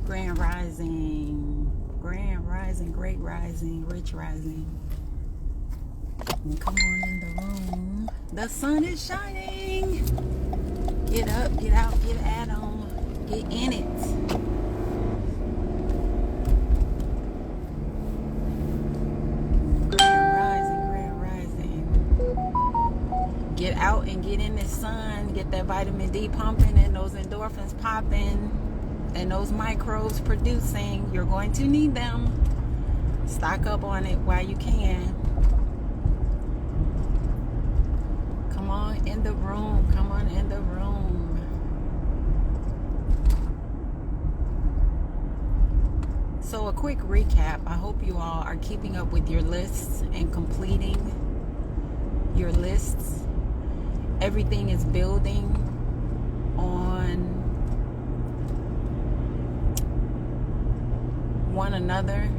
Grand rising, great rising, rich rising. And come on in the room. The sun is shining. Get up, get out, get at 'em. Get in it. Grand rising, grand rising. Get out and get in the sun. Get that vitamin D pumping and those endorphins popping. And those microbes producing. You're going to need them. Stock up on it while you can. Come on in the room. Come on in the room. So a quick recap. I hope you all are keeping up with your lists and completing your lists. Everything is building on one another,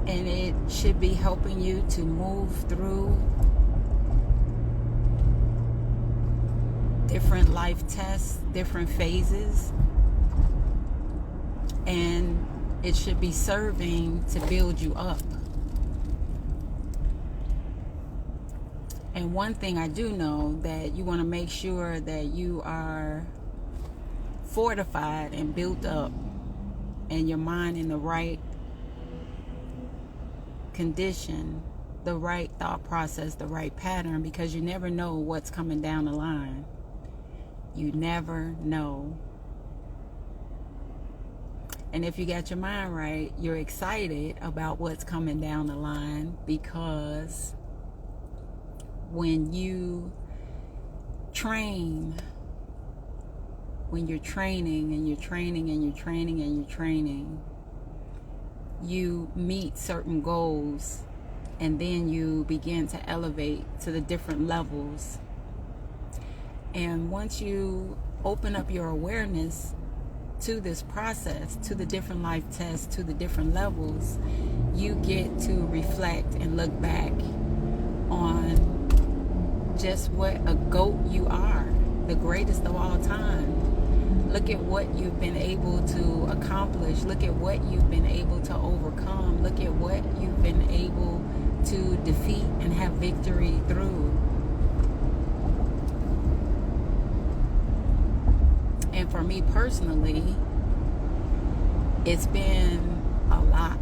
and it should be helping you to move through different life tests, different phases, and it should be serving to build you up. And one thing I do know, that you want to make sure that you are fortified and built up, and your mind in the right condition, the right thought process, the right pattern, because you never know what's coming down the line. You never know. And if you got your mind right, you're excited about what's coming down the line, because when you train, when you're training and you're training and you're training and you're training, you meet certain goals, and then you begin to elevate to the different levels. And once you open up your awareness to this process, to the different life tests, to the different levels, you get to reflect and look back on just what a GOAT you are, the greatest of all time. Look at what you've been able to accomplish. Look at what you've been able to overcome. Look at what you've been able to defeat and have victory through. And for me personally, it's been a lot.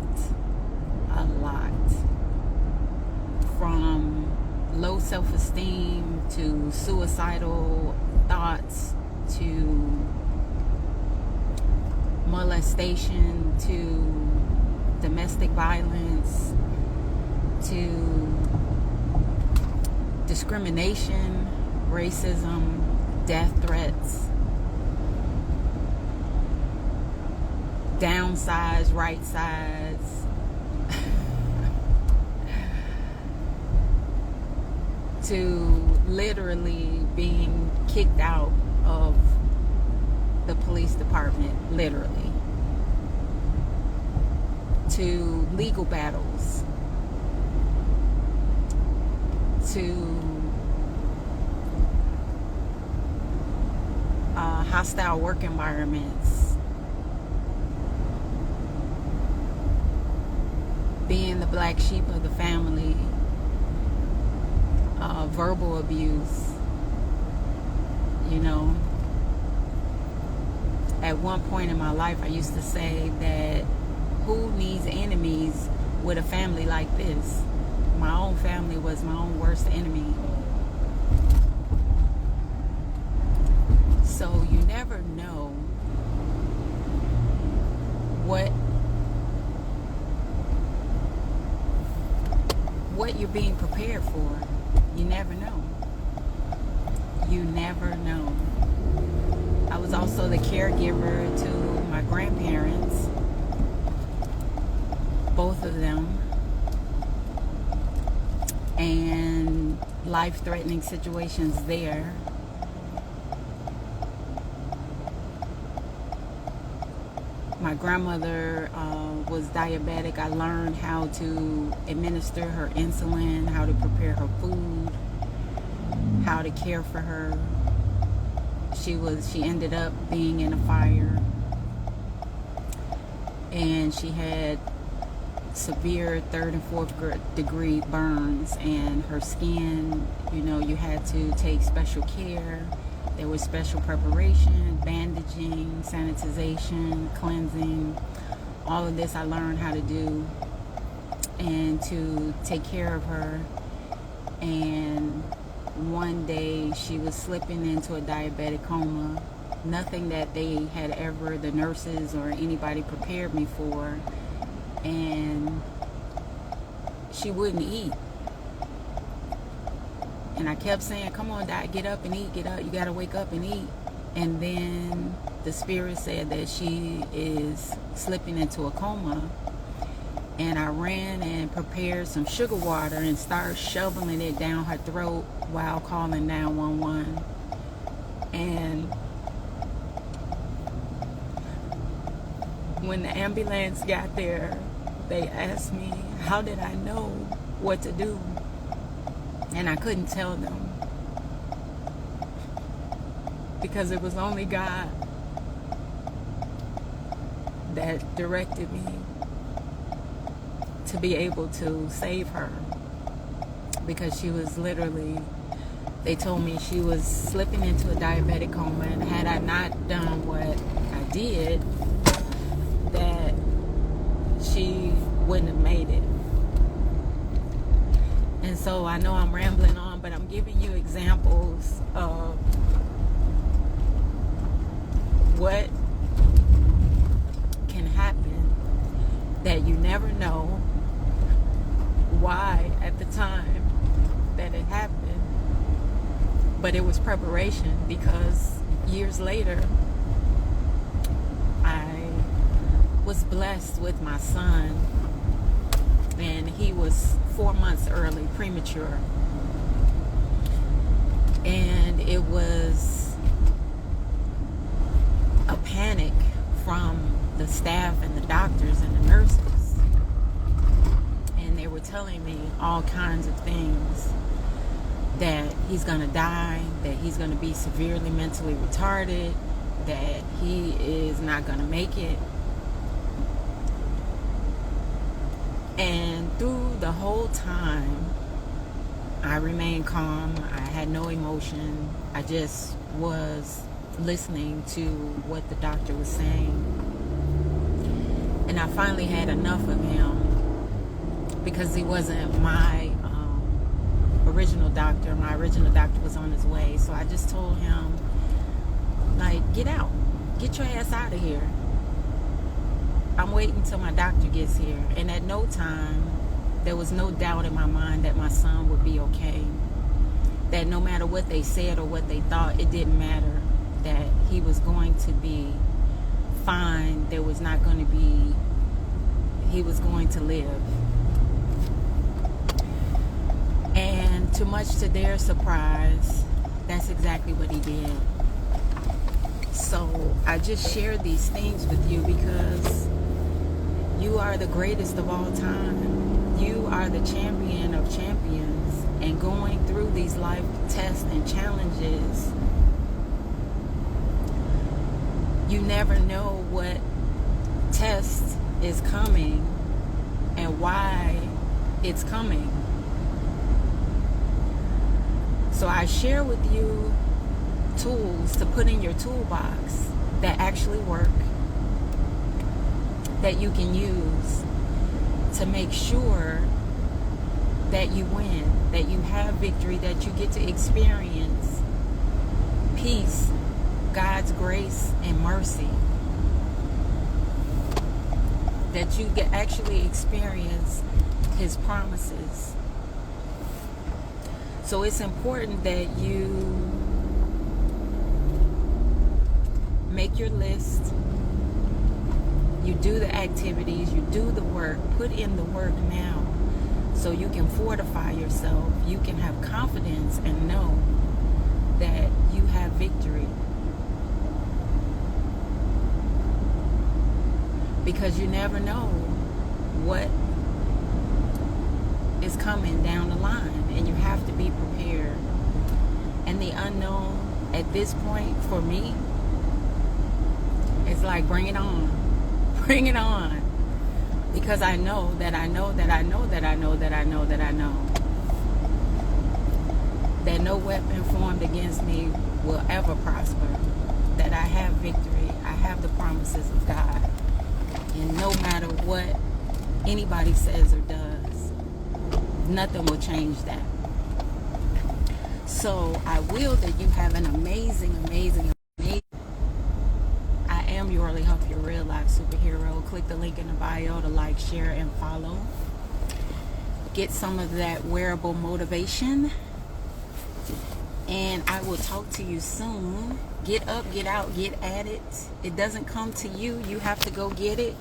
From low self-esteem to suicidal thoughts to molestation to domestic violence to discrimination, racism, death threats, downsides, right sides, to literally being kicked out of the police department, literally, to legal battles, to hostile work environments, being the black sheep of the family, verbal abuse, you know. At one point in my life, I used to say that who needs enemies with a family like this? My own family was my own worst enemy. So you never know what you're being prepared for. You never know. You never know. I was also the caregiver to my grandparents, both of them, and life-threatening situations there. My grandmother was diabetic. I learned how to administer her insulin, how to prepare her food, how to care for her. She ended up being in a fire. and she had severe 3rd and 4th degree burns, and her skin, you know, you had to take special care. There was special preparation, bandaging, sanitization, cleansing. All of this I learned how to do and to take care of her. And one day she was slipping into a diabetic coma. Nothing that they had ever, the nurses or anybody, prepared me for. And she wouldn't eat. And I kept saying, come on, Doc, get up and eat, get up. You got to wake up and eat. And then the spirit said that she is slipping into a coma. And I ran and prepared some sugar water and started shoveling it down her throat while calling 911. And when the ambulance got there, they asked me, how did I know what to do? And I couldn't tell them, because it was only God that directed me to be able to save her, because she was literally, they told me she was slipping into a diabetic coma, and had I not done what I did, that she wouldn't have made it. And so I know I'm rambling on, but I'm giving you examples of what can happen that you never know why at the time that it happened, but it was preparation, because years later I was blessed with my son, and he was 4 months early, premature. And it was a panic from the staff and the doctors and the nurses. And they were telling me all kinds of things, that he's going to die, that he's going to be severely mentally retarded, that he is not going to make it. And through the whole time, I remained calm. I had no emotion. I just was listening to what the doctor was saying. And I finally had enough of him, because he wasn't my original doctor. My original doctor was on his way. So I just told him, like, get out. Get your ass out of here. I'm waiting till my doctor gets here. And at no time, there was no doubt in my mind that my son would be okay. That no matter what they said or what they thought, it didn't matter. That he was going to be fine. There was not going to be, he was going to live. And too much to their surprise, that's exactly what he did. So I just share these things with you because you are the greatest of all time. You are the champion of champions. And going through these life tests and challenges, you never know what test is coming and why it's coming. So I share with you tools to put in your toolbox that actually work, that you can use to make sure that you win, that you have victory, that you get to experience peace, God's grace and mercy, that you get actually experience His promises. So it's important that you make your list, you do the activities, you do the work, put in the work now, so you can fortify yourself, you can have confidence and know that you have victory. Because you never know what is coming down the line, and you have to be prepared. And the unknown at this point for me is like, bring it on. Bring it on. Because I know that I know that I know that I know that I know that I know that no weapon formed against me will ever prosper. That I have victory. I have the promises of God. And no matter what anybody says or does, nothing will change that. So I will that you have an amazing, amazing, amazing. I am your early help, your real life superhero. Click the link in the bio to like, share, and follow. Get some of that wearable motivation. And I will talk to you soon. Get up, get out, get at it. It doesn't come to you. You have to go get it.